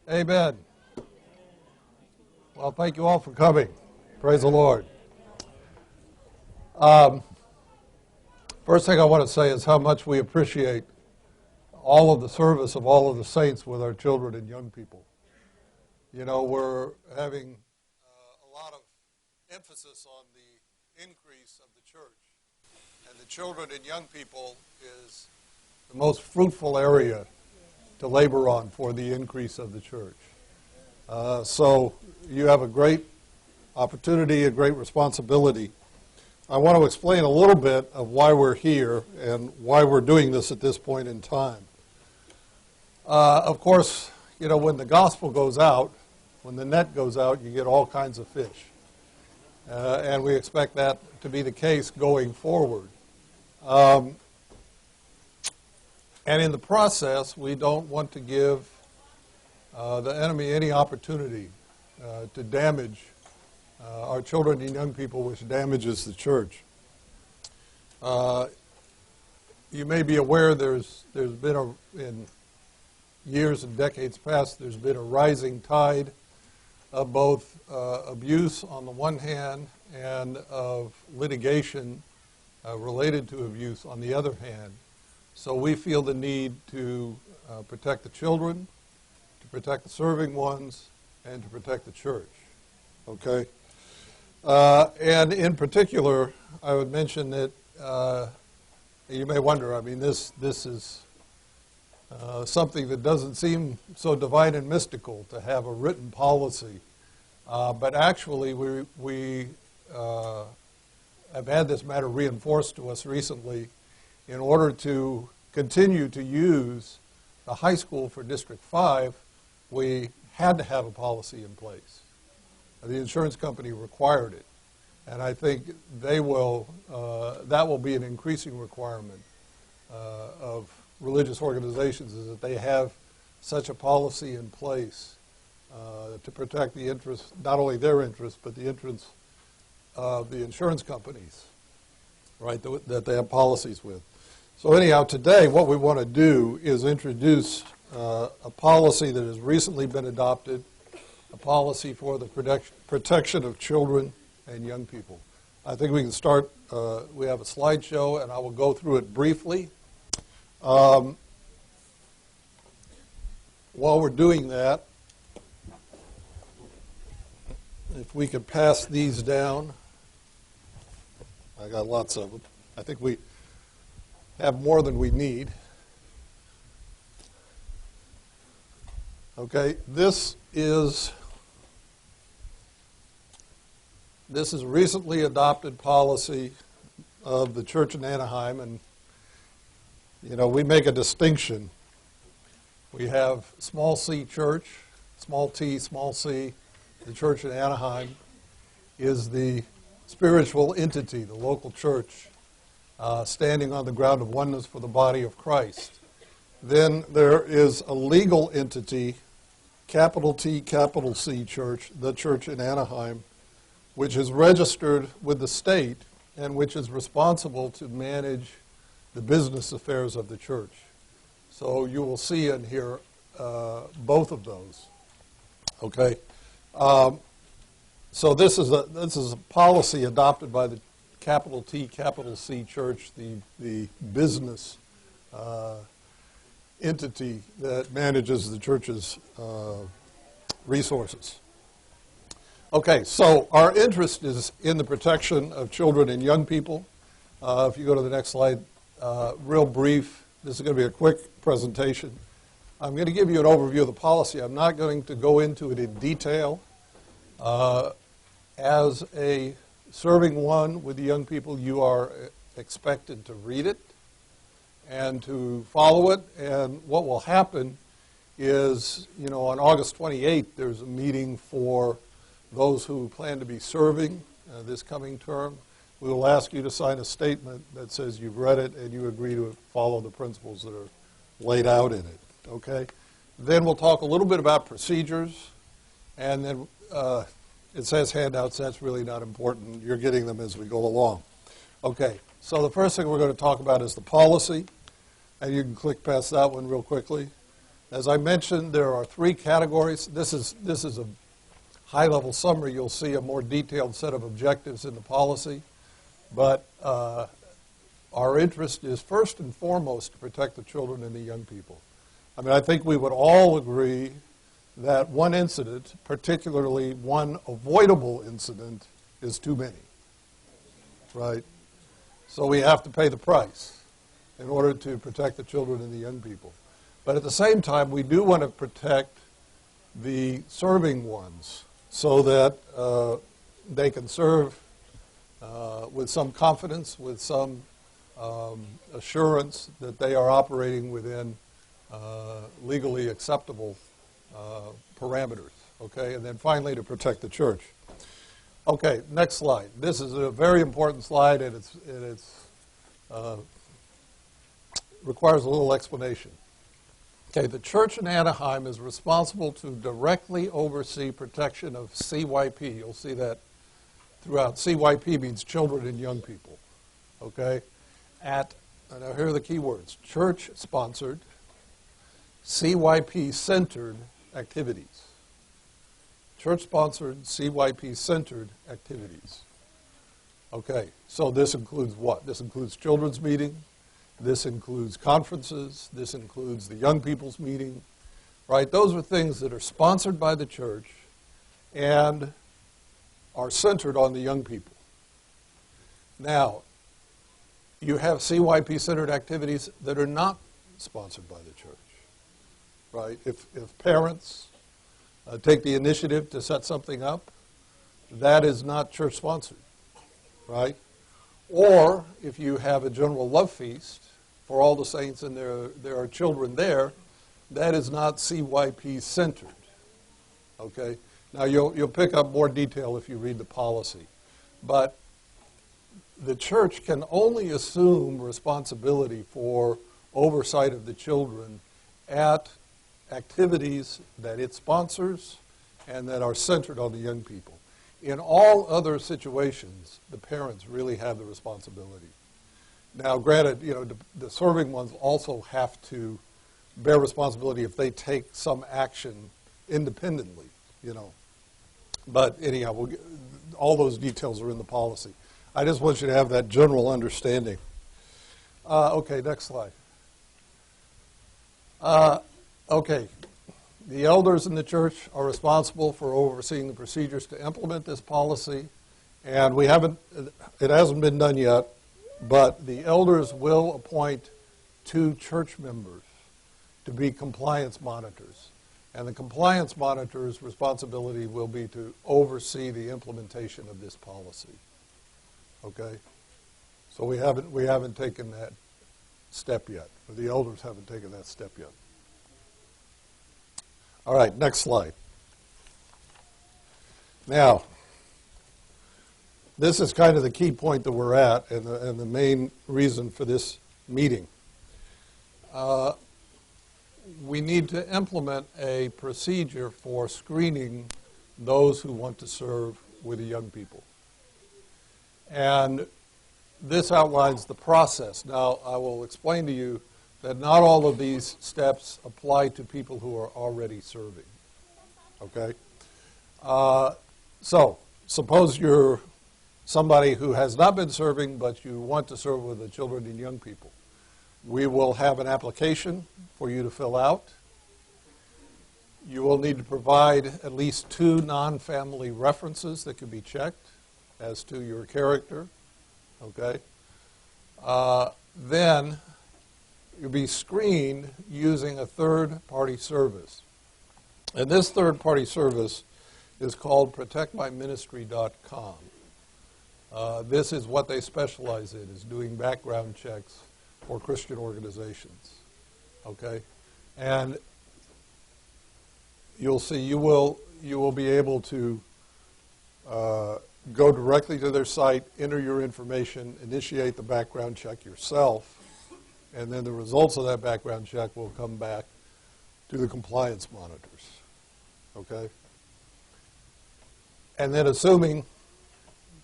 Amen. Well, thank you all for coming. Praise the Lord. First thing I want to say is how much we appreciate all of the service of all of the saints with our children and young people. You know, we're having a lot of emphasis on the increase of the church. And the children and young people is the most fruitful area to labor on for the increase of the church. So you have a great opportunity, a great responsibility. I want to explain a little bit of why we're here and why we're doing this at this point in time. Of course, you know, when the gospel goes out, when the net goes out, you get all kinds of fish. And we expect that to be the case going forward. And in the process, we don't want to give the enemy any opportunity to damage our children and young people, which damages the church. You may be aware there's been in years and decades past, there's been a rising tide of both abuse on the one hand and of litigation related to abuse on the other hand. So we feel the need to protect the children, to protect the serving ones, and to protect the church. Okay? And in particular, I would mention that you may wonder, I mean, this is something that doesn't seem so divine and mystical to have a written policy. But actually, we have had this matter reinforced to us recently in order to continue to use the high school for District 5. We had to have a policy in place. The insurance company required it. And I think they will, that will be an increasing requirement of religious organizations, is that they have such a policy in place to protect the interests, not only their interests, but the interests of the insurance companies, right, that they have policies with. So anyhow, today what we want to do is introduce a policy that has recently been adopted, a policy for the protection of children and young people. I think we can start, we have a slideshow, and I will go through it briefly. While we're doing that, if we could pass these down. I got lots of them. I think we have more than we need. Okay, this is recently adopted policy of the church in Anaheim, and you know, we make a distinction. We have small c church, small t, small c. The church in Anaheim is the spiritual entity, the local church, standing on the ground of oneness for the body of Christ. Then there is a legal entity, capital T, capital C church, the church in Anaheim, which is registered with the state and which is responsible to manage the business affairs of the church. So you will see and hear both of those. Okay. So this is a policy adopted by the capital T, capital C church, the business entity that manages the church's resources. Okay, so our interest is in the protection of children and young people. If you go to the next slide, real brief. This is going to be a quick presentation. I'm going to give you an overview of the policy. I'm not going to go into it in detail. As a serving one with the young people, you are expected to read it and to follow it. And what will happen is, you know, on August 28th, there's a meeting for those who plan to be serving this coming term. We will ask you to sign a statement that says you've read it and you agree to follow the principles that are laid out in it. Okay? Then we'll talk a little bit about procedures, and then it says handouts. That's really not important. You're getting them as we go along. Okay, so the first thing we're going to talk about is the policy, and you can click past that one real quickly. As I mentioned, there are three categories. This is a high-level summary. You'll see a more detailed set of objectives in the policy. But our interest is first and foremost to protect the children and the young people. I mean, I think we would all agree that one incident, particularly one avoidable incident, is too many, right? So we have to pay the price in order to protect the children and the young people. But at the same time, we do want to protect the serving ones so that they can serve with some confidence, with some assurance that they are operating within legally acceptable parameters, okay? And then finally, to protect the church. Okay, next slide. This is a very important slide, and it requires a little explanation. Okay, the church in Anaheim is responsible to directly oversee protection of CYP. You'll see that throughout. CYP means children and young people, okay? And now here are the key words: church-sponsored, CYP-centered activities. Church-sponsored, CYP-centered activities. Okay, so this includes what? This includes children's meeting. This includes conferences. This includes the young people's meeting, right? Those are things that are sponsored by the church and are centered on the young people. Now, you have CYP-centered activities that are not sponsored by the church, right? If parents take the initiative to set something up, that is not church-sponsored, right? Or if you have a general love feast for all the saints and there are children there, that is not CYP-centered, okay? Now, you'll pick up more detail if you read the policy. But the church can only assume responsibility for oversight of the children at activities that it sponsors and that are centered on the young people. In all other situations, the parents really have the responsibility. Now, granted, the serving ones also have to bear responsibility if they take some action independently, But anyhow, all those details are in the policy. I just want you to have that general understanding. Okay, next slide. Okay, the elders in the church are responsible for overseeing the procedures to implement this policy, and it hasn't been done yet, but the elders will appoint 2 church members to be compliance monitors. And the compliance monitor's responsibility will be to oversee the implementation of this policy. Okay? So we haven't taken that step yet, or the elders haven't taken that step yet. All right, next slide. Now, this is kind of the key point that we're at and the main reason for this meeting. We need to implement a procedure for screening those who want to serve with the young people. And this outlines the process. Now, I will explain to you that not all of these steps apply to people who are already serving. Okay? So, suppose you're somebody who has not been serving, but you want to serve with the children and young people. We will have an application for you to fill out. You will need to provide at least 2 non-family references that can be checked as to your character. Okay? Then you'll be screened using a third-party service. And this third-party service is called protectmyministry.com. This is what they specialize in, is doing background checks for Christian organizations. Okay? And you'll see you will be able to go directly to their site, enter your information, initiate the background check yourself, and then the results of that background check will come back to the compliance monitors. Okay? And then assuming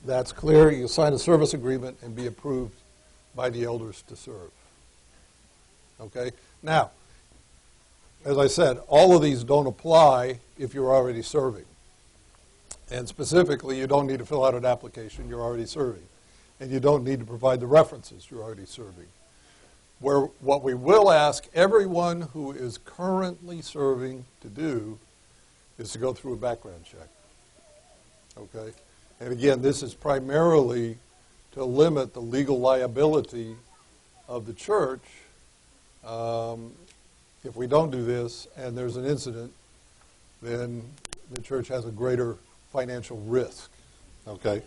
that's clear, you sign a service agreement and be approved by the elders to serve. Okay? Now, as I said, all of these don't apply if you're already serving. And specifically, you don't need to fill out an application, you're already serving. And you don't need to provide the references, you're already serving. What we will ask everyone who is currently serving to do is to go through a background check. Okay? And again, this is primarily to limit the legal liability of the church if we don't do this and there's an incident, then the church has a greater financial risk. Okay?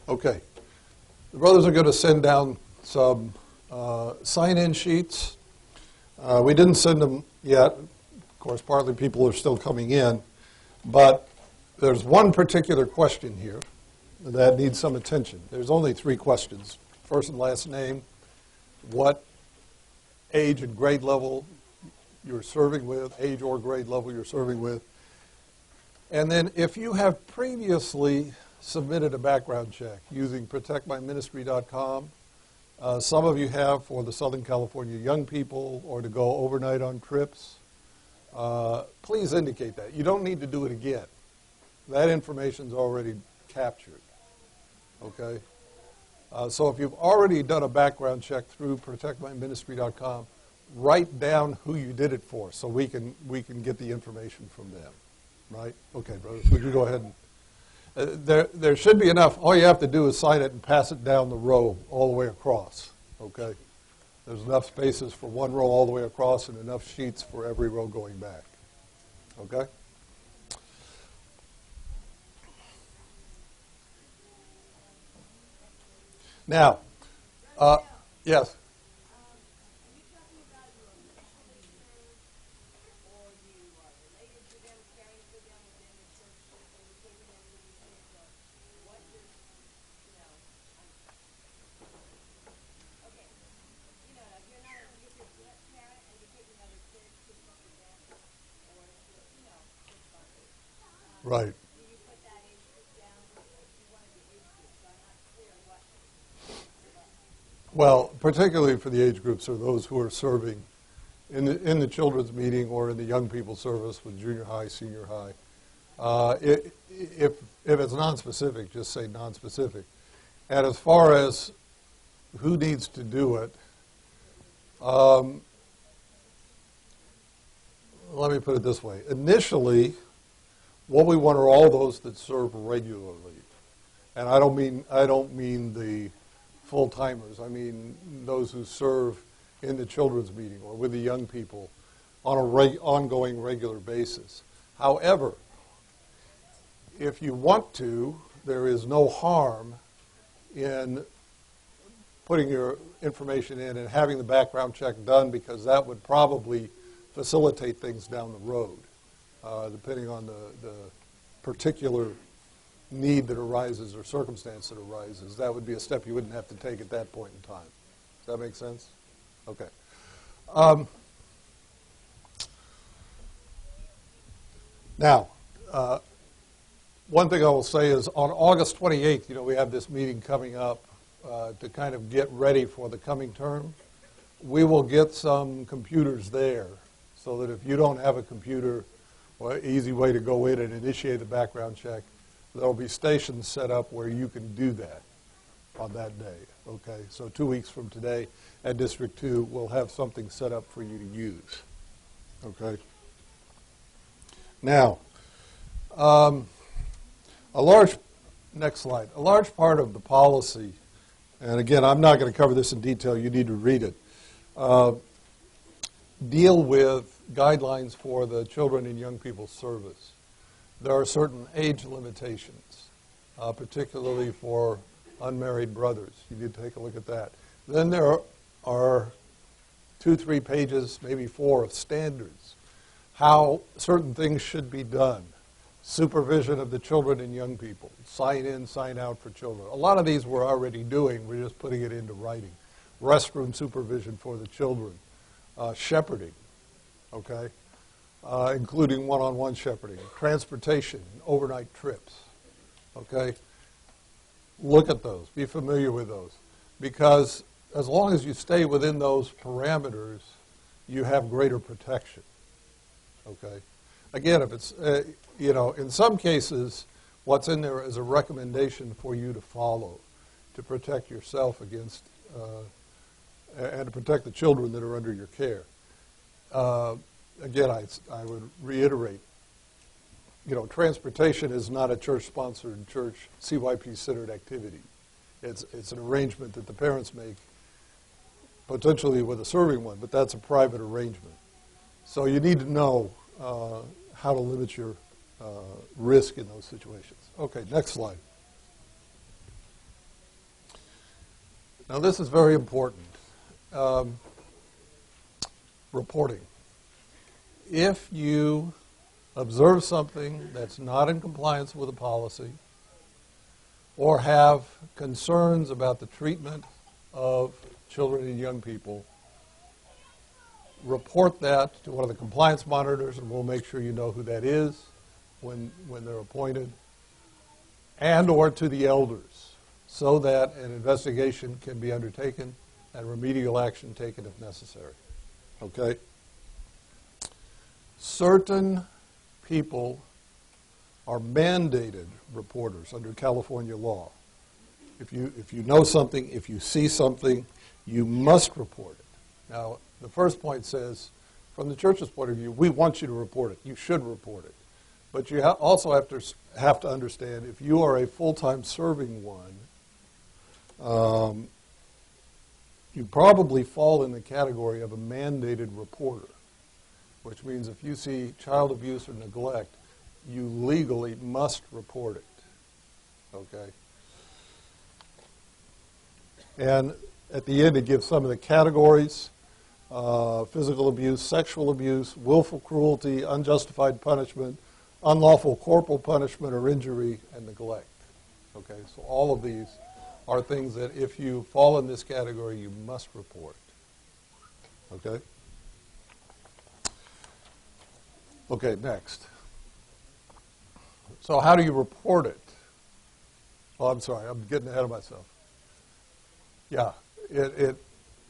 Okay. The brothers are going to send down some sign-in sheets. We didn't send them yet. Of course, partly people are still coming in. But there's one particular question here that needs some attention. There's only 3 questions. First and last name, what age and grade level you're serving with, age or grade level you're serving with. And then if you have previously submitted a background check using protectmyministry.com, some of you have for the Southern California young people or to go overnight on trips, please indicate that. You don't need to do it again. That information's already captured. Okay? So if you've already done a background check through protectmyministry.com, write down who you did it for so we can get the information from them. Right? Okay, brothers, would you go ahead and... there should be enough. All you have to do is sign it and pass it down the row all the way across. Okay? There's enough spaces for one row all the way across and enough sheets for every row going back. Okay? Now, yes? Right. Well, particularly for the age groups are those who are serving in the children's meeting or in the young people service with junior high, senior high. If it's nonspecific, just say nonspecific. And as far as who needs to do it, let me put it this way. Initially, what we want are all those that serve regularly. And I don't mean the full-timers. I mean those who serve in the children's meeting or with the young people on an ongoing regular basis. However, if you want to, there is no harm in putting your information in and having the background check done, because that would probably facilitate things down the road, depending on the particular need that arises or circumstance that arises. That would be a step you wouldn't have to take at that point in time. Does that make sense? Okay. Now, one thing I will say is on August 28th, we have this meeting coming up to kind of get ready for the coming term. We will get some computers there so that if you don't have a computer, well, an easy way to go in and initiate the background check, there'll be stations set up where you can do that on that day. Okay, so 2 weeks from today at District 2, we'll have something set up for you to use. Okay. Now, next slide. A large part of the policy, and again, I'm not going to cover this in detail. You need to read it. Deal with guidelines for the children and young people's service. There are certain age limitations, particularly for unmarried brothers. You need to take a look at that. Then there are 2-3 pages, maybe 4, of standards, how certain things should be done. Supervision of the children and young people. Sign in, sign out for children. A lot of these we're already doing. We're just putting it into writing. Restroom supervision for the children. Shepherding, okay, including one-on-one shepherding. Transportation, overnight trips, okay. Look at those. Be familiar with those. Because as long as you stay within those parameters, you have greater protection. Okay. Again, if it's, in some cases, what's in there is a recommendation for you to follow to protect yourself against, and to protect the children that are under your care. Again, I would reiterate, transportation is not a church-sponsored, church CYP-centered activity. It's an arrangement that the parents make, potentially with a serving one, but that's a private arrangement. So you need to know how to limit your risk in those situations. Okay, next slide. Now this is very important. Reporting. If you observe something that's not in compliance with a policy or have concerns about the treatment of children and young people, report that to one of the compliance monitors, and we'll make sure you know who that is when they're appointed, and or to the elders, so that an investigation can be undertaken and remedial action taken if necessary. Okay? Certain people are mandated reporters under California law. If you know something, if you see something, you must report it. Now, the first point says, from the church's point of view, we want you to report it. You should report it. But you also have to understand, if you are a full-time serving one, you probably fall in the category of a mandated reporter, which means if you see child abuse or neglect, you legally must report it. Okay? And at the end, it gives some of the categories: physical abuse, sexual abuse, willful cruelty, unjustified punishment, unlawful corporal punishment or injury, and neglect. Okay, so all of these are things that if you fall in this category, you must report. Okay? Okay, next. So how do you report it? Oh, I'm sorry, I'm getting ahead of myself. Yeah, it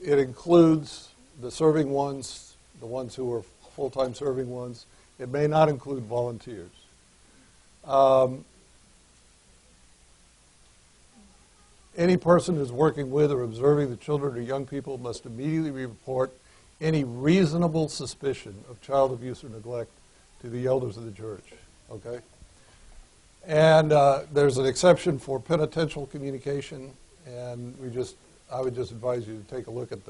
includes the serving ones, the ones who are full-time serving ones. It may not include volunteers. Any person who's working with or observing the children or young people must immediately report any reasonable suspicion of child abuse or neglect to the elders of the church. Okay? And there's an exception for penitential communication, and I would just advise you to take a look at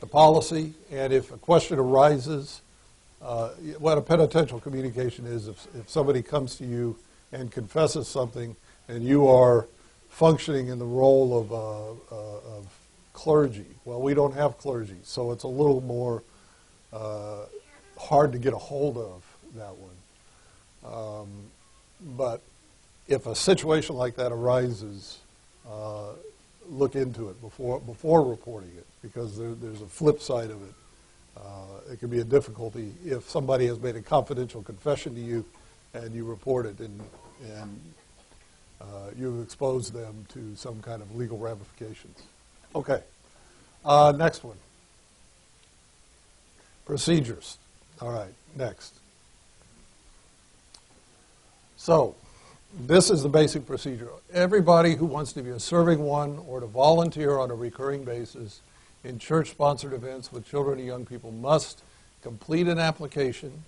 the policy. And if a question arises, what a penitential communication is, if somebody comes to you and confesses something, and you are functioning in the role of clergy. Well, we don't have clergy, so it's a little more hard to get a hold of that one. But if a situation like that arises, look into it before reporting it, because there's a flip side of it. It can be a difficulty if somebody has made a confidential confession to you and you report it, and you've exposed them to some kind of legal ramifications. Okay. Next one. Procedures. All right, next. So, this is the basic procedure. Everybody who wants to be a serving one or to volunteer on a recurring basis in church-sponsored events with children and young people must complete an application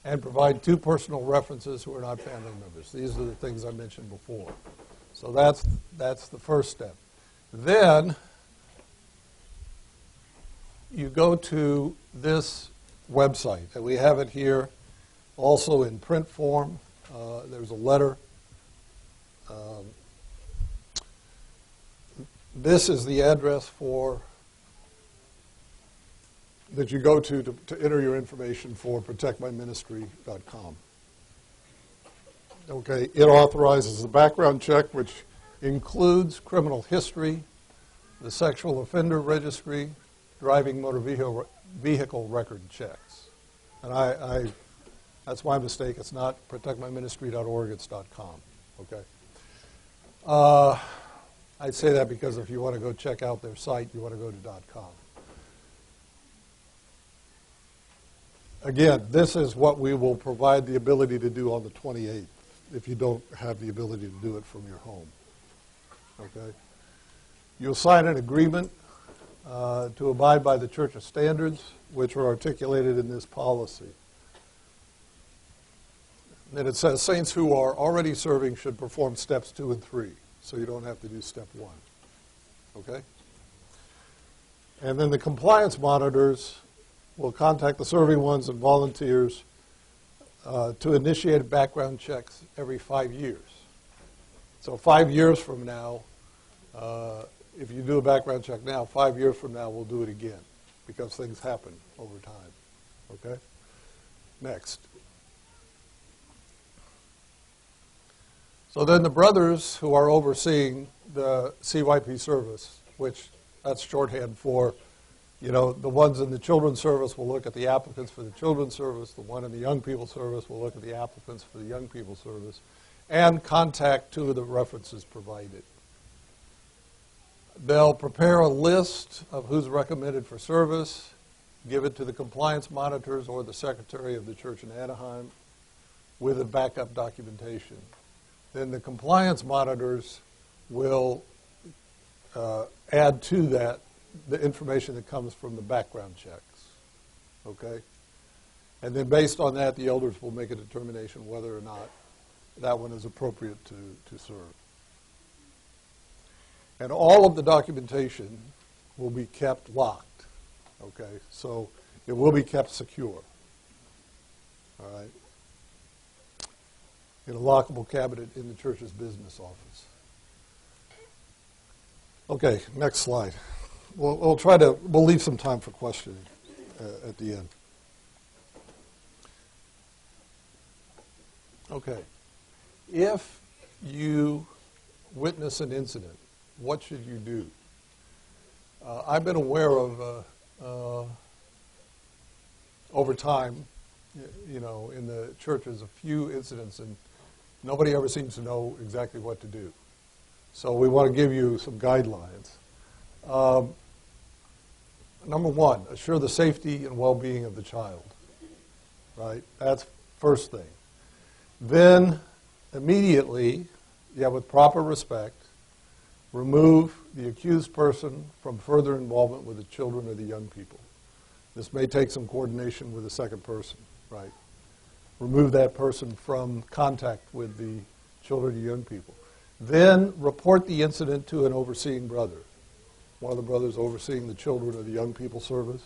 and provide 2 personal references who are not family members. These are the things I mentioned before. So that's the first step. Then you go to this website, and we have it here also in print form. There's a letter. This is the address that you go to enter your information for protectmyministry.com. Okay, it authorizes a background check, which includes criminal history, the sexual offender registry, driving motor vehicle record checks. And that's my mistake. It's not protectmyministry.org, it's .com. Okay. I say that because if you want to go check out their site, you want to go to .com. Again, this is what we will provide the ability to do on the 28th if you don't have the ability to do it from your home. Okay? You'll sign an agreement to abide by the Church's standards, which are articulated in this policy. And it says saints who are already serving should perform steps 2 and 3, so you don't have to do step 1. Okay? And then the compliance monitors will contact the serving ones and volunteers to initiate background checks every 5 years. So 5 years from now, if you do a background check now, 5 years from now, we'll do it again because things happen over time. Okay? Next. So then the brothers who are overseeing the CYP service, which that's shorthand for, you know, the ones in the children's service will look at the applicants for the children's service. The one in the young people service will look at the applicants for the young people service and contact 2 of the references provided. They'll prepare a list of who's recommended for service, give it to the compliance monitors or the secretary of the church in Anaheim with a backup documentation. Then the compliance monitors will add to that the information that comes from the background checks. Okay? And then based on that, the elders will make a determination whether or not that one is appropriate to serve. And all of the documentation will be kept locked. Okay? So it will be kept secure. All right? In a lockable cabinet in the church's business office. Okay, next slide. We'll leave some time for questioning at the end. Okay. If you witness an incident, what should you do? I've been aware of, over time, you know, in the churches, a few incidents, and nobody ever seems to know exactly what to do. So we want to give you some guidelines. Number 1, assure the safety and well-being of the child. Right? That's first thing. Then, immediately, with proper respect, remove the accused person from further involvement with the children or the young people. This may take some coordination with the second person, right? Remove that person from contact with the children or young people. Then report the incident to an overseeing brother, one of the brothers overseeing the children or the young people service,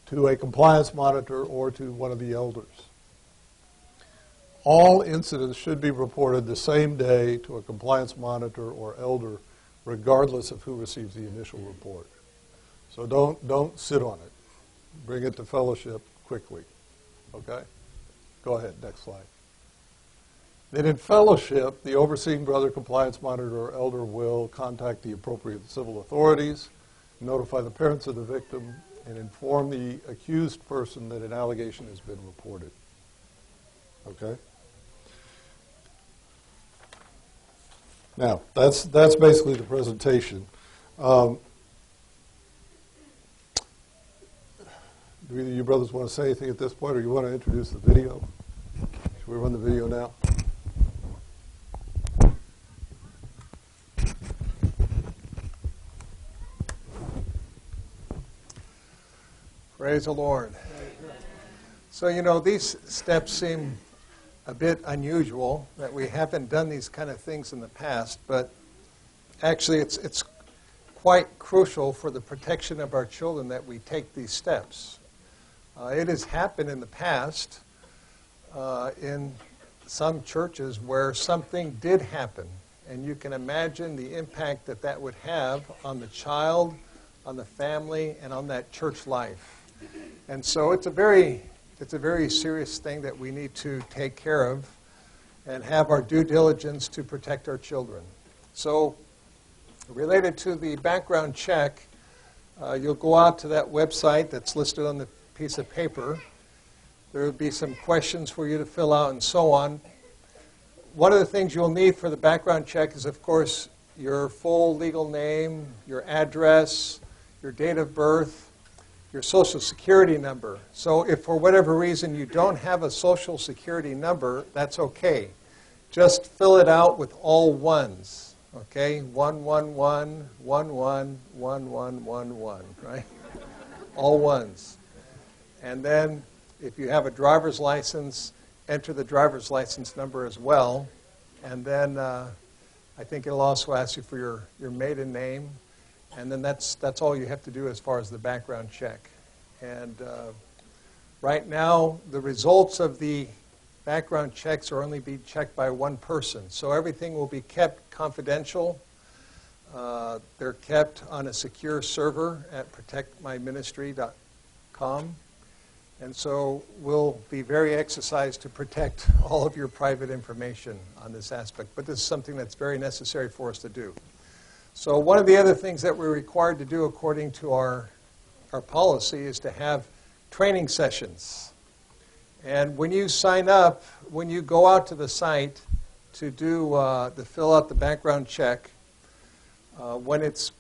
to a compliance monitor or to one of the elders. All incidents should be reported the same day to a compliance monitor or elder, regardless of who receives the initial report. So don't sit on it. Bring it to fellowship quickly. Okay? Go ahead, next slide. Then in fellowship, the overseeing brother, compliance monitor, or elder will contact the appropriate civil authorities, notify the parents of the victim, and inform the accused person that an allegation has been reported. Okay? Now, that's basically the presentation. Do either of you brothers want to say anything at this point, or you want to introduce the video? Should we run the video now? Praise the Lord. So, you know, these steps seem a bit unusual, that we haven't done these kind of things in the past, but actually it's quite crucial for the protection of our children that we take these steps. It has happened in the past in some churches where something did happen, and you can imagine the impact that that would have on the child, on the family, and on that church life. And so it's a very serious thing that we need to take care of and have our due diligence to protect our children. So related to the background check, you'll go out to that website that's listed on the piece of paper. There will be some questions for you to fill out and so on. One of the things you'll need for the background check is, of course, your full legal name, your address, your date of birth, your social security number. So if for whatever reason you don't have a social security number, that's okay. Just fill it out with all ones, okay? 111, 11, 1111, right? All ones. And then if you have a driver's license, enter the driver's license number as well. And then I think it'll also ask you for your maiden name. And then that's all you have to do as far as the background check. And right now, the results of the background checks are only being checked by one person. So everything will be kept confidential. They're kept on a secure server at protectmyministry.com. And so we'll be very exercised to protect all of your private information on this aspect. But this is something that's very necessary for us to do. So one of the other things that we're required to do according to our policy is to have training sessions. And when you sign up, when you go out to the site to fill out the background check, when it's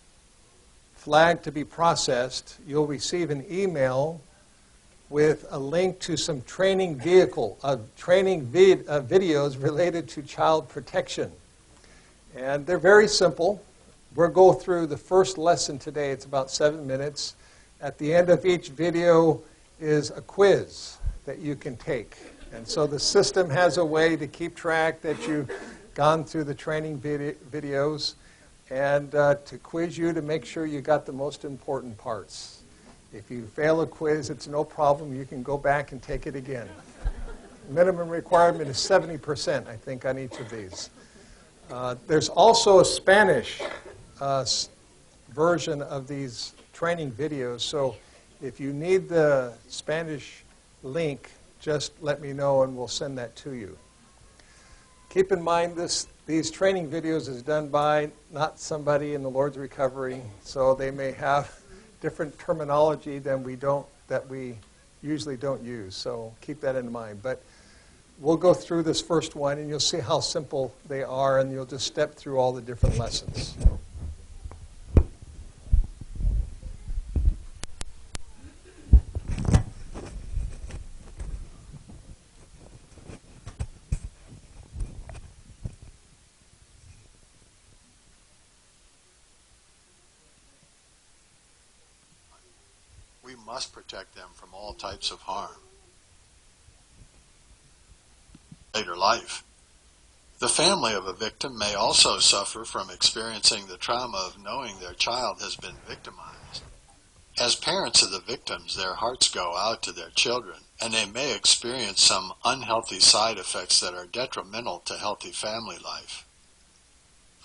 flagged to be processed, you'll receive an email with a link to some training videos related to child protection. And they're very simple. We'll go through the first lesson today. It's about 7 minutes. At the end of each video is a quiz that you can take. And so the system has a way to keep track that you've gone through the training videos and to quiz you to make sure you got the most important parts. If you fail a quiz, it's no problem. You can go back and take it again. Minimum requirement is 70%, I think, on each of these. There's also a Spanish version of these training videos. So if you need the Spanish link, just let me know and we'll send that to you. Keep in mind these training videos is done by not somebody in the Lord's Recovery, so they may have different terminology that we usually don't use. So keep that in mind. But we'll go through this first one and you'll see how simple they are and you'll just step through all the different lessons. We must protect them from all types of harm. Later life. The family of a victim may also suffer from experiencing the trauma of knowing their child has been victimized. As parents of the victims, their hearts go out to their children, and they may experience some unhealthy side effects that are detrimental to healthy family life.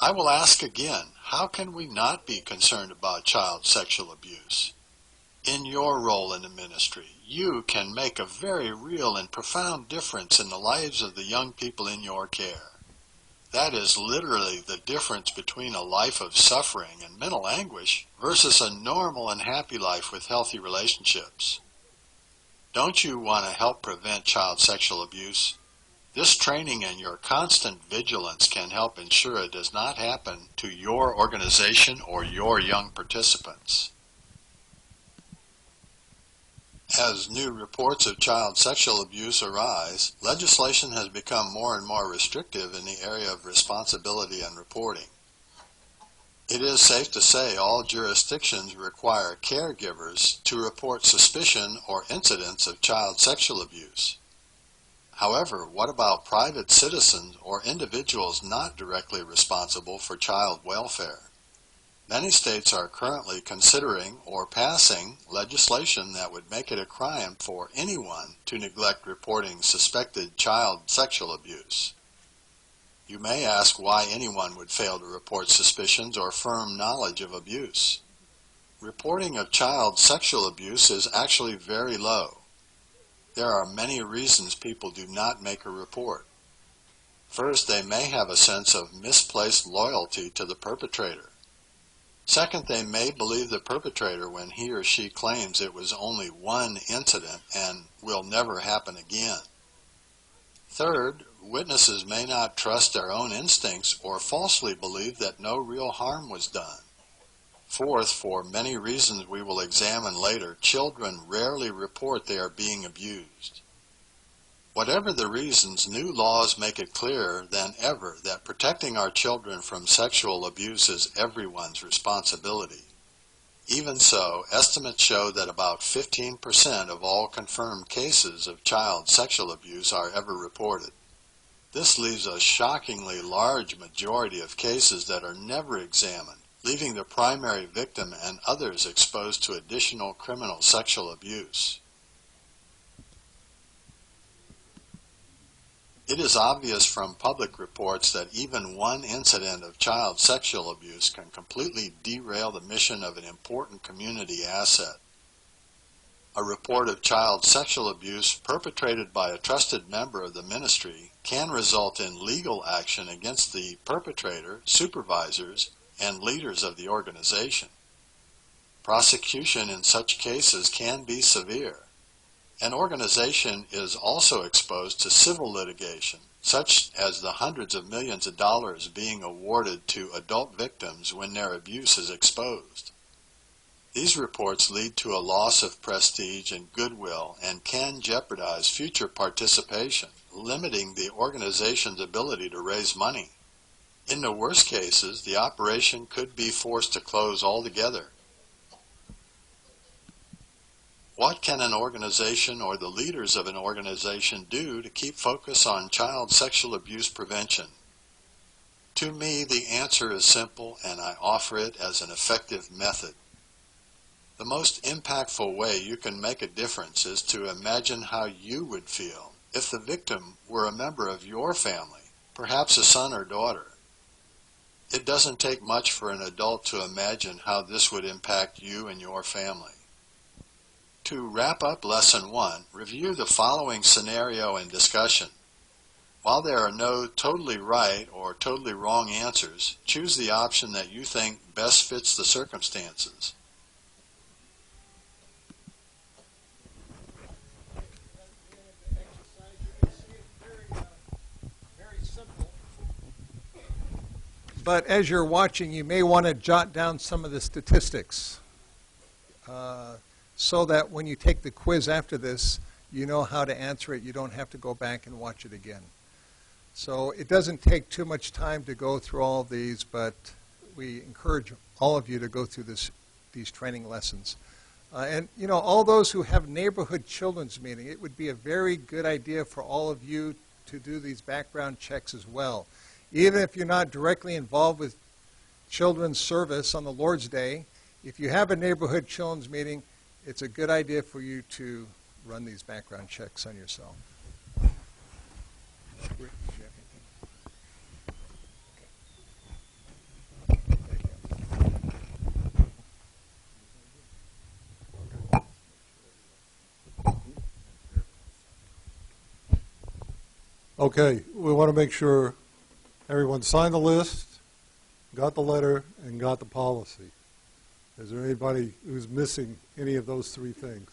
I will ask again, how can we not be concerned about child sexual abuse? In your role in the ministry, you can make a very real and profound difference in the lives of the young people in your care. That is literally the difference between a life of suffering and mental anguish versus a normal and happy life with healthy relationships. Don't you want to help prevent child sexual abuse? This training and your constant vigilance can help ensure it does not happen to your organization or your young participants. As new reports of child sexual abuse arise, legislation has become more and more restrictive in the area of responsibility and reporting. It is safe to say all jurisdictions require caregivers to report suspicion or incidents of child sexual abuse. However, what about private citizens or individuals not directly responsible for child welfare? Many states are currently considering or passing legislation that would make it a crime for anyone to neglect reporting suspected child sexual abuse. You may ask why anyone would fail to report suspicions or firm knowledge of abuse. Reporting of child sexual abuse is actually very low. There are many reasons people do not make a report. First, they may have a sense of misplaced loyalty to the perpetrator. Second, they may believe the perpetrator when he or she claims it was only one incident and will never happen again. Third, witnesses may not trust their own instincts or falsely believe that no real harm was done. Fourth, for many reasons we will examine later, children rarely report they are being abused. Whatever the reasons, new laws make it clearer than ever that protecting our children from sexual abuse is everyone's responsibility. Even so, estimates show that about 15% of all confirmed cases of child sexual abuse are ever reported. This leaves a shockingly large majority of cases that are never examined, leaving the primary victim and others exposed to additional criminal sexual abuse. It is obvious from public reports that even one incident of child sexual abuse can completely derail the mission of an important community asset. A report of child sexual abuse perpetrated by a trusted member of the ministry can result in legal action against the perpetrator, supervisors, and leaders of the organization. Prosecution in such cases can be severe. An organization is also exposed to civil litigation, such as the hundreds of millions of dollars being awarded to adult victims when their abuse is exposed. These reports lead to a loss of prestige and goodwill and can jeopardize future participation, limiting the organization's ability to raise money. In the worst cases, the operation could be forced to close altogether. What can an organization or the leaders of an organization do to keep focus on child sexual abuse prevention? To me, the answer is simple, and I offer it as an effective method. The most impactful way you can make a difference is to imagine how you would feel if the victim were a member of your family, perhaps a son or daughter. It doesn't take much for an adult to imagine how this would impact you and your family. To wrap up Lesson 1, review the following scenario and discussion. While there are no totally right or totally wrong answers, choose the option that you think best fits the circumstances. But as you're watching, you may want to jot down some of the statistics so that when you take the quiz after this, you know how to answer it. You don't have to go back and watch it again. So it doesn't take too much time to go through all of these, but we encourage all of you to go through these training lessons. And, you know, all those who have neighborhood children's meeting, it would be a very good idea for all of you to do these background checks as well. Even if you're not directly involved with children's service on the Lord's Day, if you have a neighborhood children's meeting, it's a good idea for you to run these background checks on yourself. Okay, we want to make sure everyone signed the list, got the letter, and got the policy. Is there anybody who's missing any of those three things?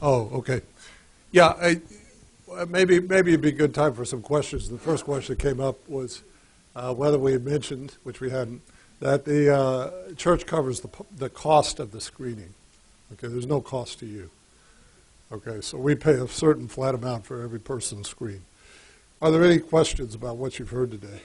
Oh, okay. Yeah, maybe it'd be a good time for some questions. The first question that came up was whether we had mentioned, which we hadn't, that the church covers the cost of the screening. Okay, there's no cost to you. Okay, so we pay a certain flat amount for every person screened. Are there any questions about what you've heard today?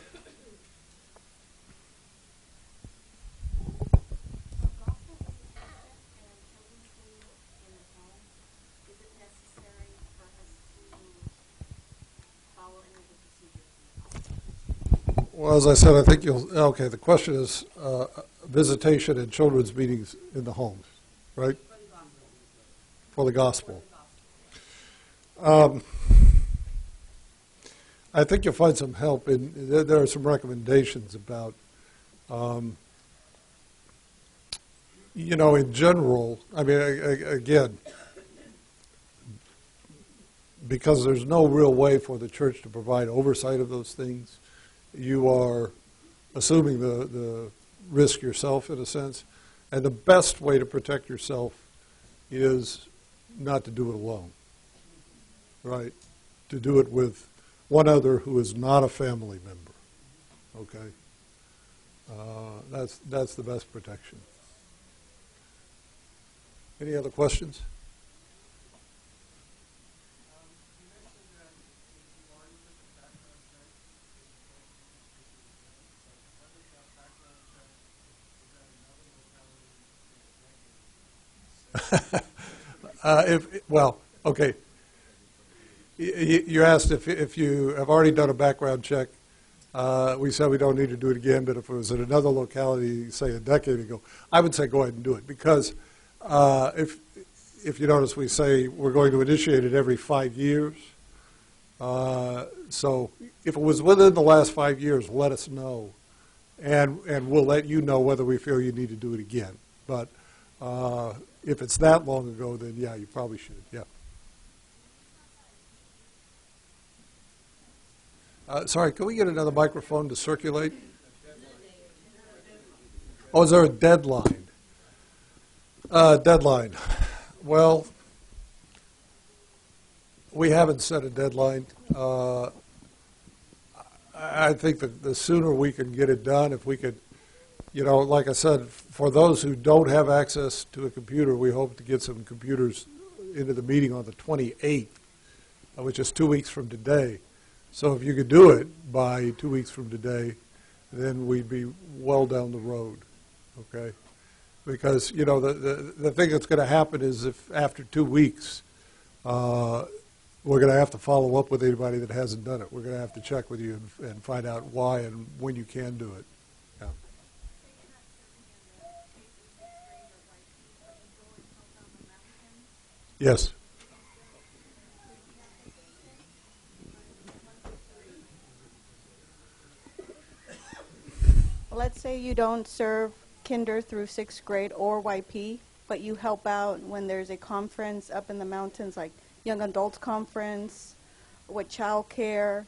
Well, as I said, I think okay, the question is visitation and children's meetings in the homes, right? For the gospel. I think you'll find some help there are some recommendations about You know, in general, I mean, again, because there's no real way for the church to provide oversight of those things, you are assuming the risk yourself in a sense. And the best way to protect yourself is not to do it alone, right? To do it with one other who is not a family member, okay? That's the best protection. Any other questions? Well, okay. You asked if you have already done a background check. We said we don't need to do it again, but if it was at another locality, say a decade ago, I would say go ahead and do it because if you notice, we say we're going to initiate it every 5 years. So if it was within the last 5 years, let us know, and we'll let you know whether we feel you need to do it again. But if it's that long ago, then yeah, you probably should. Yeah. Sorry, can we get another microphone to circulate? Oh, is there a deadline? Deadline. Well, we haven't set a deadline. I think that the sooner we can get it done, if we could, you know, like I said, for those who don't have access to a computer, we hope to get some computers into the meeting on the 28th, which is 2 weeks from today. So if you could do it by 2 weeks from today, then we'd be well down the road, okay? Because, you know, the thing that's going to happen is if after 2 weeks, we're going to have to follow up with anybody that hasn't done it. We're going to have to check with you and find out why and when you can do it. Yeah. Yes. Let's say you don't serve kinder through 6th grade or YP, but you help out when there's a conference up in the mountains, like young adults conference, with child care,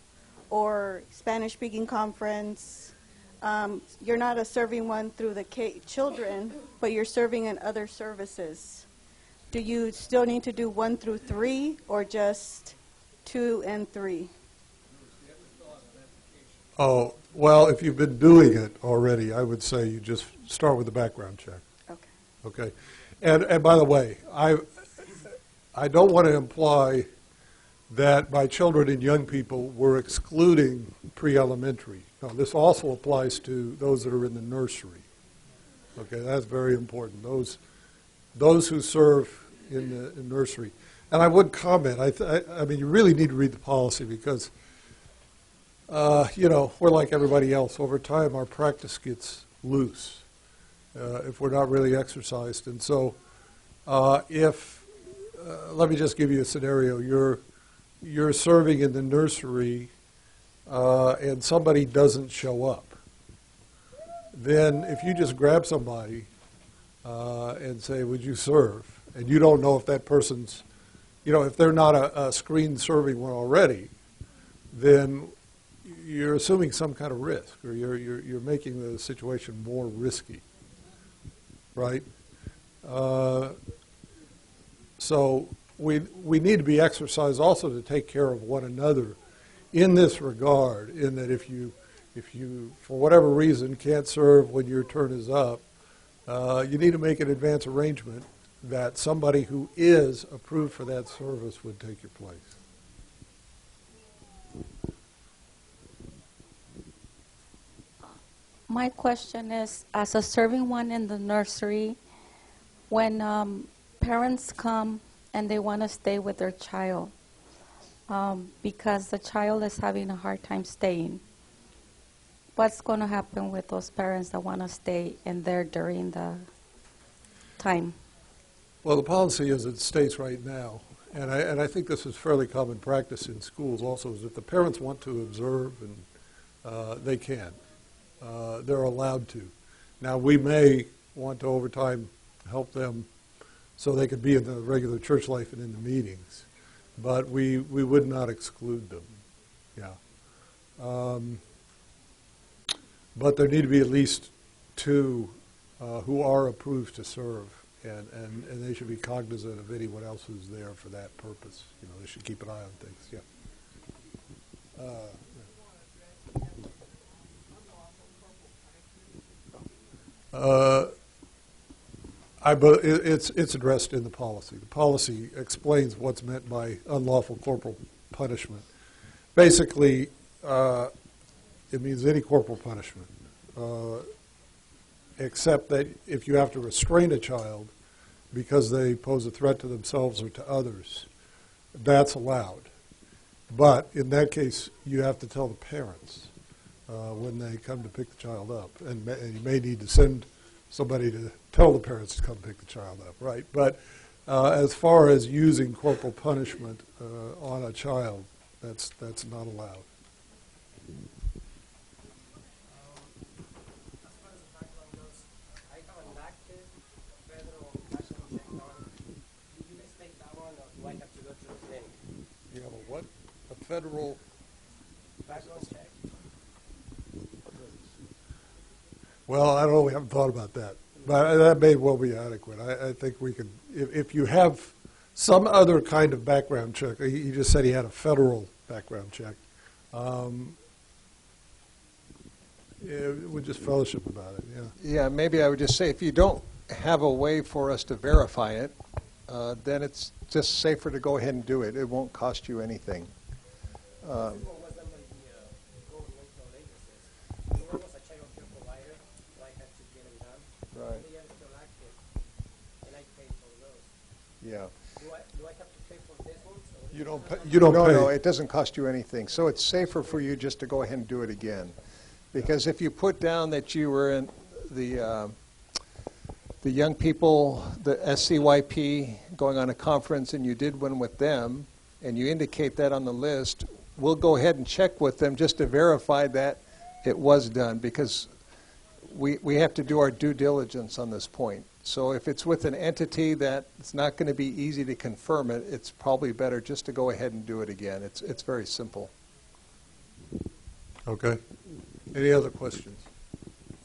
or Spanish-speaking conference. You're not a serving one through the children, but you're serving in other services. Do you still need to do 1 through 3, or just 2 and 3? Oh, well, if you've been doing it already, I would say you just start with the background check. Okay. Okay. And by the way, I don't want to imply that by children and young people we're excluding pre-elementary. No, this also applies to those that are in the nursery. Okay, that's very important. Those who serve in the nursery. And I would comment, I mean, you really need to read the policy because you know, we're like everybody else. Over time, our practice gets loose if we're not really exercised. And so let me just give you a scenario. You're serving in the nursery and somebody doesn't show up. Then if you just grab somebody and say, would you serve? And you don't know if that person's, you know, if they're not a screen serving one already, then you're assuming some kind of risk, or you're making the situation more risky, right? So we need to be exercised also to take care of one another in this regard, in that if you for whatever reason can't serve when your turn is up, you need to make an advance arrangement that somebody who is approved for that service would take your place. My question is, as a serving one in the nursery, when parents come and they want to stay with their child because the child is having a hard time staying, what's going to happen with those parents that want to stay in there during the time? Well, the policy as it states right now, and I think this is fairly common practice in schools also, is if the parents want to observe, and they can. They're allowed to. Now, we may want to over time help them so they could be in the regular church life and in the meetings. But we would not exclude them, yeah. But there need to be at least two who are approved to serve, and they should be cognizant of anyone else who's there for that purpose. You know, they should keep an eye on things, yeah. It's addressed in the policy. The policy explains what's meant by unlawful corporal punishment. Basically, it means any corporal punishment, except that if you have to restrain a child because they pose a threat to themselves or to others, that's allowed. But in that case, you have to tell the parents when they come to pick the child up, and you may need to send somebody to tell the parents to come pick the child up, right? But as far as using corporal punishment on a child, that's not allowed. As far as the background goes, I have an active federal background check on. Do you guys take that one, or do I have to go through the clinic? You have a what? A federal Background check. Well, I don't know. We haven't thought about that. But that may well be adequate. I think we could, if you have some other kind of background check, he just said he had a federal background check, we'll just fellowship about it, yeah. Yeah, maybe I would just say if you don't have a way for us to verify it, then it's just safer to go ahead and do it. It won't cost you anything. This one was done by the governmental agencies. The one was a child care provider, so I had to get them done. Right. They are still active, and I paid for those. Yeah. Do I have to pay for this one? So You don't No, pay. no, it doesn't cost you anything. So it's safer for you just to go ahead and do it again. Because if you put down that you were in the young people, the SCYP, going on a conference, and you did one with them, and you indicate that on the list, we'll go ahead and check with them just to verify that it was done, because we have to do our due diligence on this point. So if it's with an entity that it's not going to be easy to confirm it, it's probably better just to go ahead and do it again. It's very simple. Okay. Any other questions?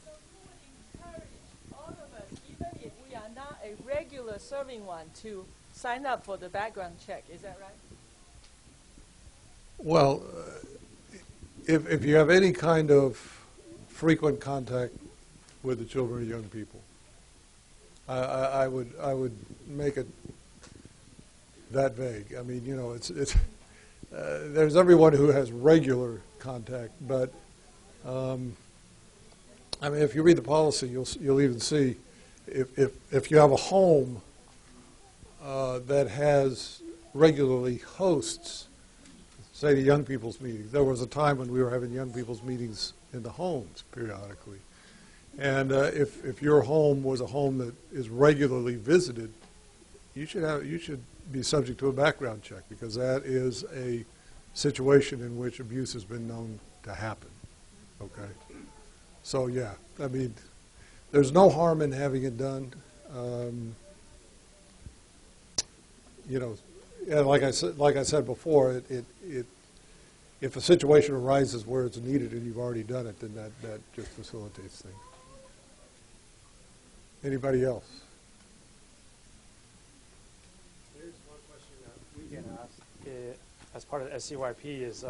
So you would encourage all of us, even if we are not a regular serving one, to sign up for the background check. Is that right? Well, if you have any kind of frequent contact with the children or young people, I would make it that vague. I mean, you know, it's there's everyone who has regular contact, but I mean, if you read the policy, you'll even see if you have a home that has regularly hosts, say the young people's meetings. There was a time when we were having young people's meetings in the homes periodically. And if your home was a home that is regularly visited, you should be subject to a background check, because that is a situation in which abuse has been known to happen. Okay? So yeah, I mean, there's no harm in having it done. You know, and like I said before, if a situation arises where it's needed and you've already done it, then that just facilitates things. Anybody else? Here's one question that we get asked as part of the SCYP is,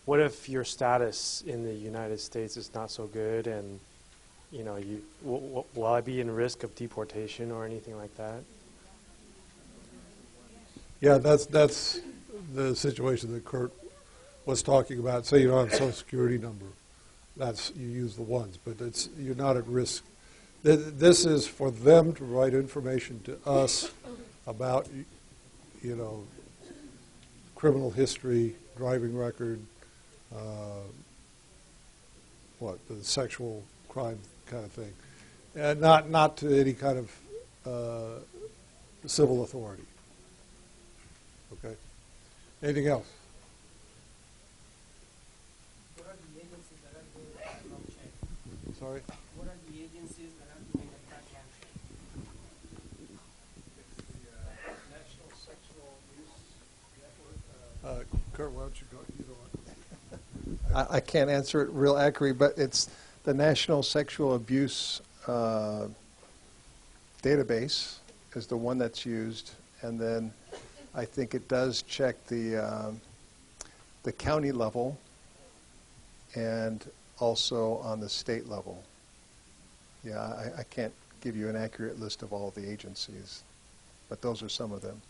what if your status in the United States is not so good, and you know, will I be in risk of deportation or anything like that? Yeah, that's the situation that Kurt was talking about. Say you don't have a Social Security number, you use the ones, but you're not at risk. This is for them to provide information to us about, you know, criminal history, driving record, the sexual crime kind of thing, and not to any kind of civil authority. Okay. Anything else? what are the agencies that are doing the background check? Sorry. What are the agencies that are doing the background check? Kurt, why don't you go? You don't want I can't answer it real accurately, but it's the National Sexual Abuse database is the one that's used, and then I think it does check the county level and also on the state level. Yeah, I can't give you an accurate list of all the agencies, but those are some of them.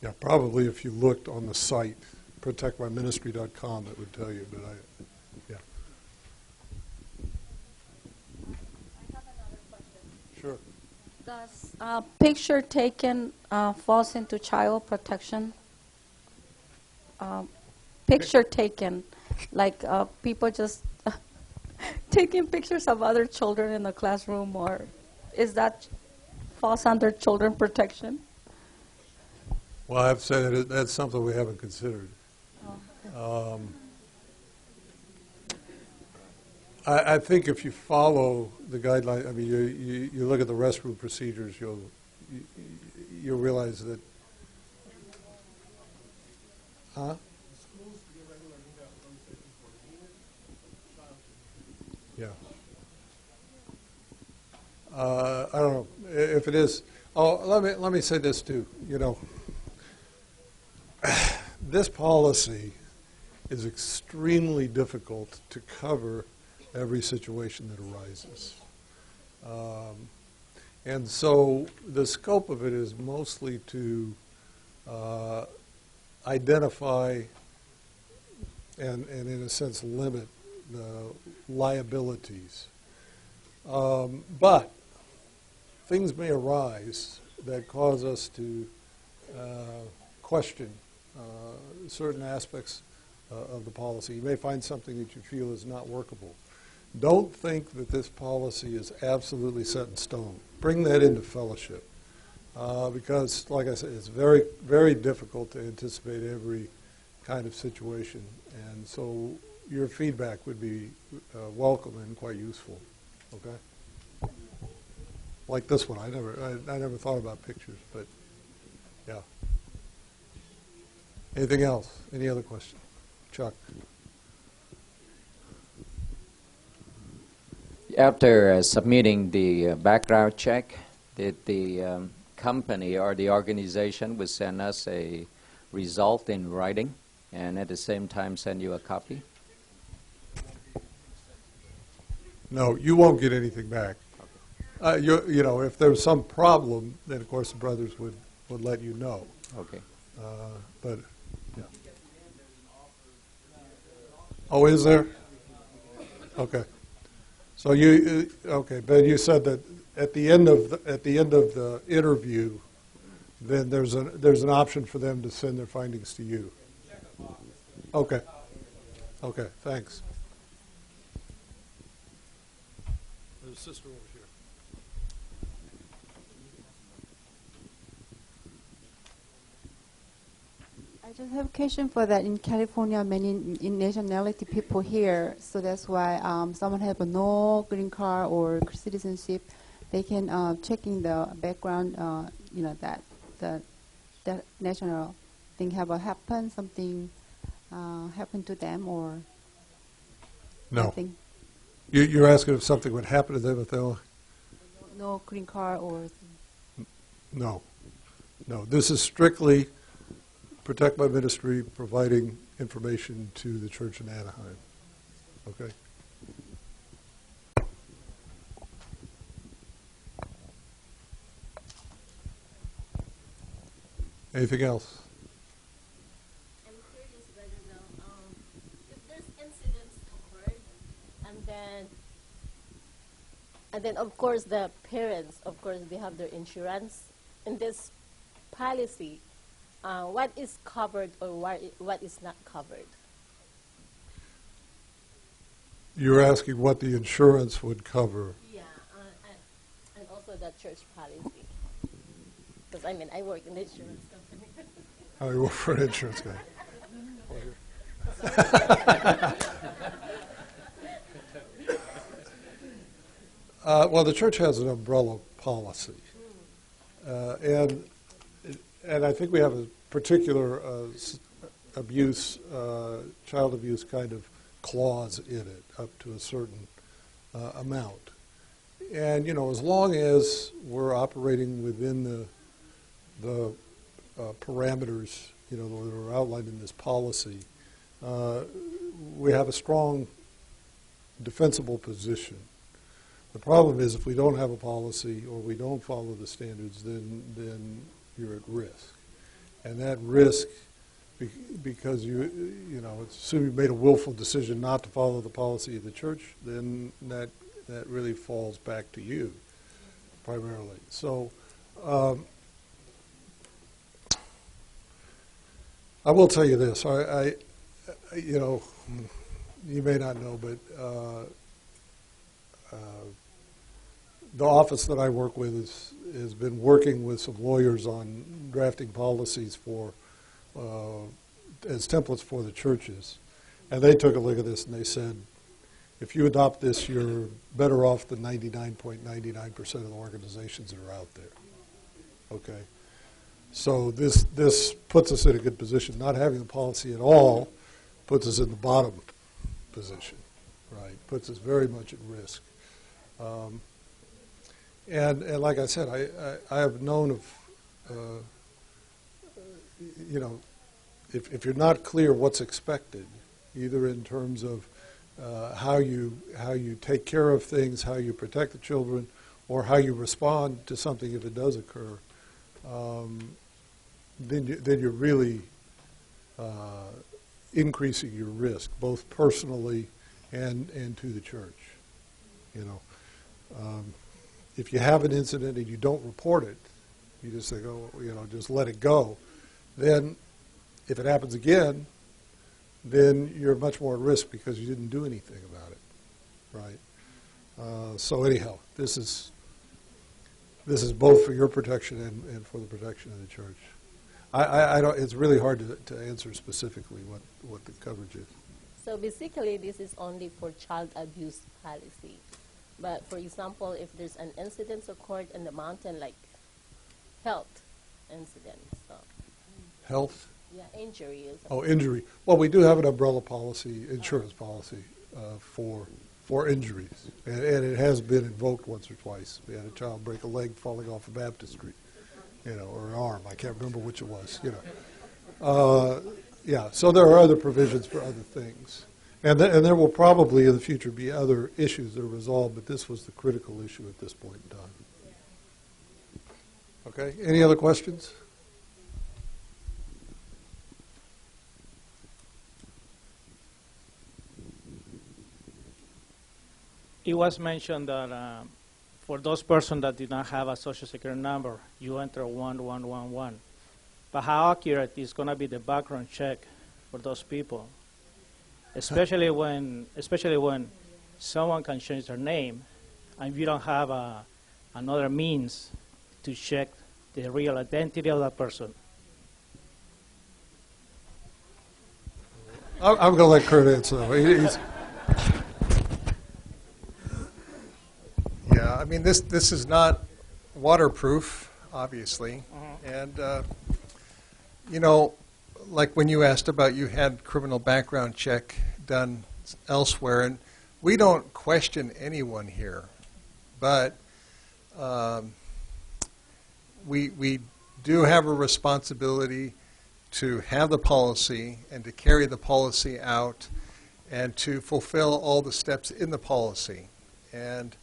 Yeah, probably if you looked on the site, protectmyministry.com, it would tell you, but yeah. I have another question. Sure. Does picture taken falls into child protection? Picture taken, like people just taking pictures of other children in the classroom, or is that falls under children protection? Well, I have to say that that's something we haven't considered. I think if you follow the guideline, I mean, you look at the restroom procedures, you'll realize that. Huh? Yeah. I don't know if it is. Oh, let me say this too. You know, this policy is extremely difficult to cover every situation that arises. And so the scope of it is mostly to identify and in a sense limit the liabilities. But things may arise that cause us to question certain aspects of the policy. You may find something that you feel is not workable. Don't think that this policy is absolutely set in stone. Bring that into fellowship. Because, like I said, it's very, very difficult to anticipate every kind of situation. And so your feedback would be welcome and quite useful. Okay? Like this one. I never thought about pictures, but yeah. Anything else? Any other question? Chuck. After submitting the background check, did the company or the organization would send us a result in writing and at the same time send you a copy? No, you won't get anything back. You know, if there's some problem, then of course the brothers would let you know. Okay. But yeah. Oh, is there? Okay. So you okay? But you said that at the end of the interview, then there's an option for them to send their findings to you. Okay. Okay. Thanks. There's a sister over here. I just have a question for that. In California, many nationality people here, so that's why someone have a no green card or citizenship, they can check in the background, you know, that national thing have happened, something happened to them or No. nothing. You're asking if something would happen to them if they don't? No green card or. No. No. This is strictly Protect My Ministry providing information to the church in Anaheim. Okay? Anything else? I'm curious whether if there's incidents occurred, and then of course the parents, of course they have their insurance. In this policy, what is covered or what is not covered? You're asking what the insurance would cover. Yeah, and also the church policy. Because I mean, I work in the insurance company. How you work for an insurance guy? Well, the church has an umbrella policy, and I think we have a particular abuse, child abuse kind of clause in it up to a certain amount. And, as long as we're operating within the parameters, that are outlined in this policy, we have a strong defensible position. The problem is if we don't have a policy or we don't follow the standards, then you're at risk. And that risk, because assume you made a willful decision not to follow the policy of the church, then that really falls back to you primarily. So I will tell you this. You may not know, but the office that I work with has been working with some lawyers on drafting policies for as templates for the churches. And they took a look at this and they said, if you adopt this, you're better off than 99.99% of the organizations that are out there. Okay? So this puts us in a good position. Not having a policy at all puts us in the bottom position, right? Puts us very much at risk. And like I said, I have known of, if you're not clear what's expected, either in terms of how you take care of things, how you protect the children, or how you respond to something if it does occur, then you're really increasing your risk, both personally and to the church. If you have an incident and you don't report it, you just say, just let it go. Then, if it happens again, then you're much more at risk because you didn't do anything about it, right? So anyhow, this is both for your protection and for the protection of the church. I don't. It's really hard to answer specifically what the coverage is. So basically, this is only for child abuse policy. But for example, if there's an incident occurred in the mountain, like health incidents, so Health? yeah, injuries. Oh, injury. Well, we do have an umbrella policy, insurance policy for injuries, and it has been invoked once or twice. We had a child break a leg falling off a baptistry, or an arm. I can't remember which it was. Yeah. So there are other provisions for other things, and there will probably in the future be other issues that are resolved, but this was the critical issue at this point in time. Okay. Any other questions? It was mentioned that for those persons that do not have a social security number, you enter 1111. But how accurate is going to be the background check for those people? Especially when someone can change their name and you don't have another means to check the real identity of that person. I'm going to let Kurt answer that. Yeah, I mean, this is not waterproof, obviously. And, like when you asked about you had criminal background check done elsewhere, and we don't question anyone here, but we do have a responsibility to have the policy and to carry the policy out and to fulfill all the steps in the policy. And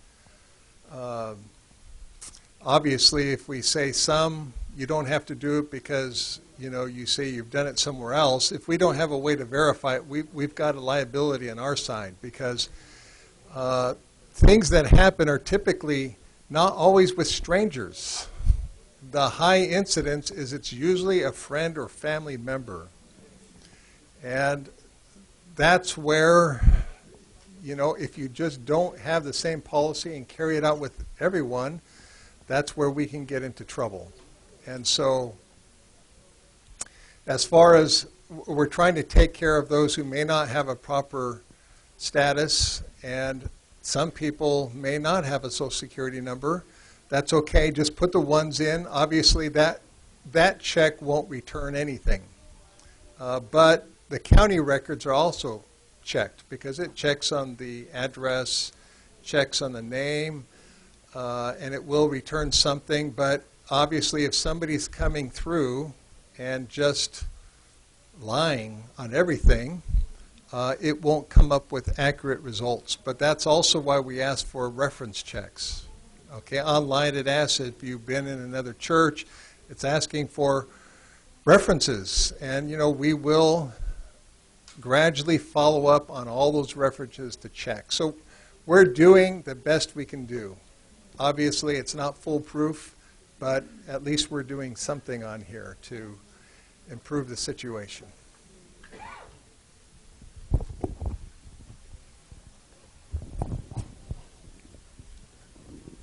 obviously, if we say some, you don't have to do it because, you say you've done it somewhere else. If we don't have a way to verify it, we've got a liability on our side because things that happen are typically not always with strangers. The high incidence is it's usually a friend or family member. And that's where, if you just don't have the same policy and carry it out with everyone, that's where we can get into trouble. And so as far as we're trying to take care of those who may not have a proper status, and some people may not have a Social Security number, that's okay. Just put the ones in. Obviously, that that check won't return anything. But the county records are also checked because it checks on the address, checks on the name, and it will return something. But obviously, if somebody's coming through and just lying on everything, it won't come up with accurate results. But that's also why we ask for reference checks. Okay, online it asks if you've been in another church. It's asking for references, and we will gradually follow up on all those references to check. So we're doing the best we can do. Obviously, it's not foolproof, but at least we're doing something on here to improve the situation.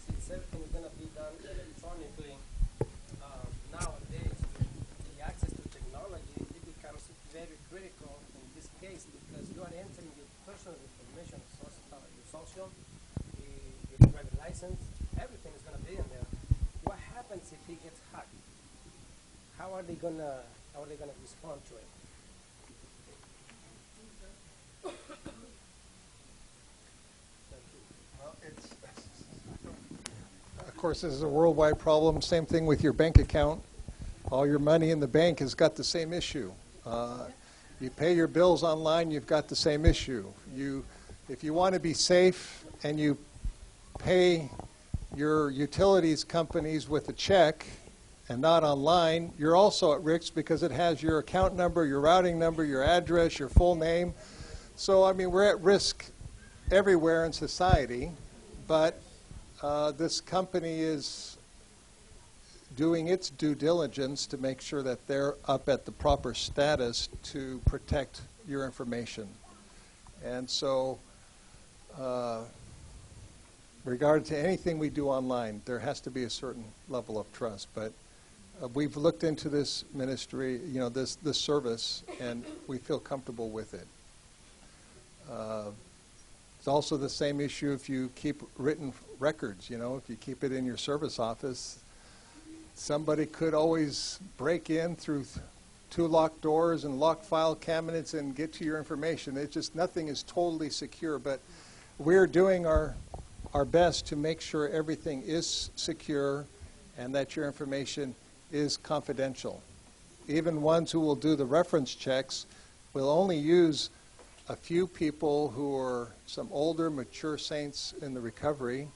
Since everything is going to be done electronically, nowadays with the access to technology, it becomes very critical in this case because you are entering your personal information, your social, your driver's license, everything is going to be in there. What happens if it gets hacked? How are they going to respond to it? Of course, this is a worldwide problem. Same thing with your bank account. All your money in the bank has got the same issue. You pay your bills online, you've got the same issue. If you want to be safe and you pay your utilities companies with a check and not online, you're also at risk because it has your account number, your routing number, your address, your full name. So, I mean, we're at risk everywhere in society, but this company is doing its due diligence to make sure that they're up at the proper status to protect your information. And so, regard to anything we do online, there has to be a certain level of trust. But we've looked into this ministry, this service, and we feel comfortable with it. It's also the same issue if you keep written records. If you keep it in your service office, somebody could always break in through two locked doors and locked file cabinets and get to your information. It's just nothing is totally secure, but we're doing our best to make sure everything is secure and that your information is confidential. Even ones who will do the reference checks will only use a few people who are some older, mature saints in the recovery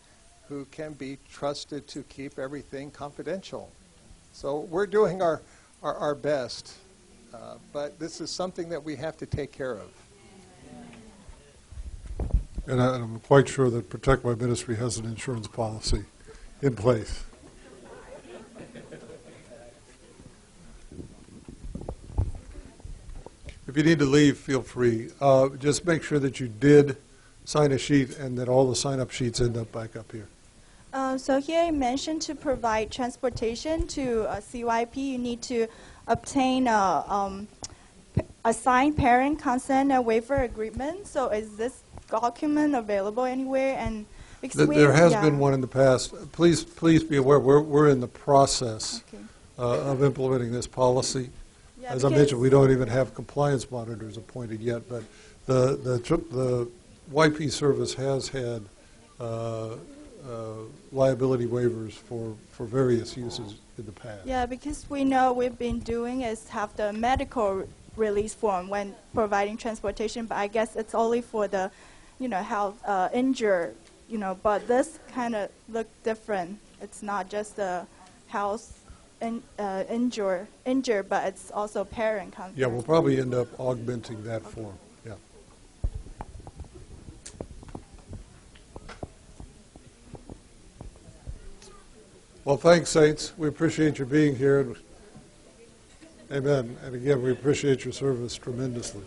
who can be trusted to keep everything confidential. So we're doing our best, but this is something that we have to take care of. And I'm quite sure that Protect My Ministry has an insurance policy in place. If you need to leave, feel free. Just make sure that you did sign a sheet and that all the sign-up sheets end up back up here. So here you mentioned to provide transportation to CYP, you need to obtain a signed parent consent and waiver agreement. So is this document available anywhere? And there has been one in the past. Please be aware we're in the process of implementing this policy. Yeah, as I mentioned, we don't even have compliance monitors appointed yet, but the YP service has had liability waivers for various uses in the past. Yeah, because we know we've been doing is have the medical release form when providing transportation, but I guess it's only for the, health injured, but this kind of look different. It's not just the health injured, but it's also parent consent. Yeah, we'll probably end up augmenting that form. Yeah. Well, thanks, Saints. We appreciate your being here. Amen. And again, we appreciate your service tremendously.